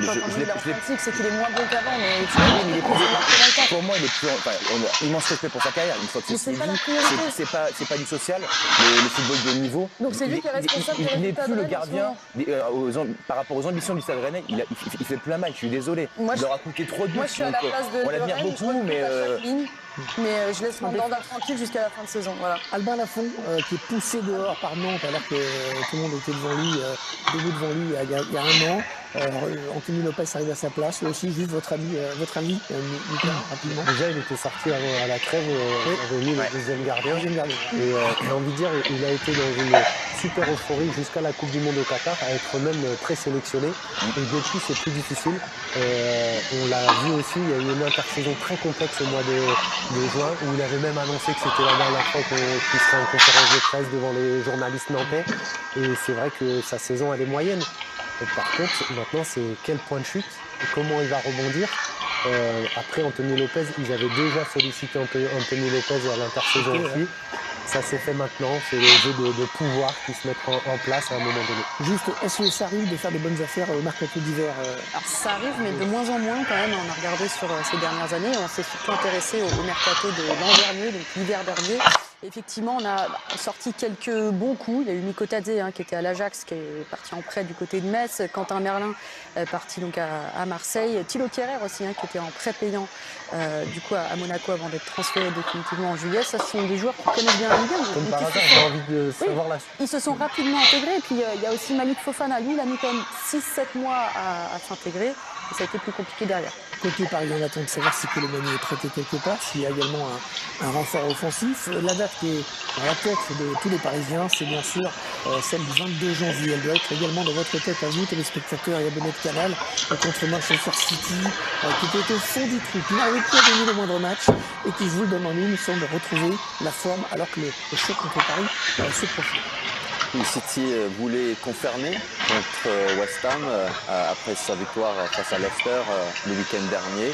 Quand il est en pratique, c'est qu'il est moins bon qu'avant, mais tu vois, il est plus pour moi, il est plus. Enfin, on a immense respect pour sa carrière. Une fois que c'est pas la dit, priorité. c'est pas du social. Le football de haut niveau. Donc c'est lui qui est responsable des Il n'est résultats plus de le Rennes en ce gardien moment. par rapport aux ambitions du Stade Rennais. Il fait plus la maille. Je suis désolé. Moi, Il leur a coûté trop de buts. Moi, je suis à Donc la place on de l'admire Rennes, je beaucoup, recrute mais. à chaque ligne. Mais je laisse Mandanda tranquille jusqu'à la fin de saison. Voilà. Albin Lafont, qui est poussé dehors par Nantes alors que tout le monde était devant lui, debout devant lui il y a un an. Anthony Lopez arrive à sa place. Là aussi, juste votre avis, Nicolas, rapidement. Déjà, il était sorti à la trêve, on avait mis le deuxième gardien. Et j'ai envie de dire, il a été dans une super euphorie jusqu'à la Coupe du Monde au Qatar, à être même présélectionné. Et depuis, c'est plus difficile. On l'a vu aussi, il y a eu une intersaison très complexe au mois de juin, où il avait même annoncé que c'était la dernière fois qu'il serait en conférence de presse devant les journalistes nantais. Et c'est vrai que sa saison, elle est moyenne. Et par contre, maintenant, c'est quel point de chute et comment il va rebondir. Après, Anthony Lopez, ils avaient déjà sollicité Anthony Lopez à l'intersaison aussi. Ça s'est fait maintenant, c'est le jeu de pouvoir qui se met en place à un moment donné. Juste, est-ce que ça arrive de faire de bonnes affaires au mercato d'hiver Alors ça arrive, mais de moins en moins quand même. On a regardé sur ces dernières années. On s'est surtout intéressé au mercato de l'an dernier, donc l'hiver dernier. Effectivement, on a sorti quelques bons coups. Il y a eu Miko Tadze qui était à l'Ajax, qui est parti en prêt du côté de Metz. Quentin Merlin parti donc à Marseille. Thilo Kehrer aussi, qui était en prêt payant du coup à Monaco avant d'être transféré définitivement en juillet. Ça, ce sont des joueurs qui connaissent bien la Ligue 1. Comme par hasard, j'ai envie de savoir la suite. Ils se sont rapidement intégrés. Et puis il y a aussi Malik Fofana. Lui, il a mis quand même 6-7 mois à s'intégrer. Et ça a été plus compliqué derrière. Côté parisien, on attend de savoir si Colomani est prêté quelque part, s'il y a également un renfort offensif. La date qui est dans la tête de tous les Parisiens, c'est bien sûr celle du 22 janvier. Elle doit être également dans votre tête à vous, téléspectateurs et abonnés de Canal, contre Manchester City, qui était au fond du trou, qui n'arrivait plus à gagner le moindre match et qui, je vous le donne en ligne, semble retrouver la forme alors que le choc contre Paris se profile. City voulait confirmer contre West Ham après sa victoire face à Leicester le week-end dernier.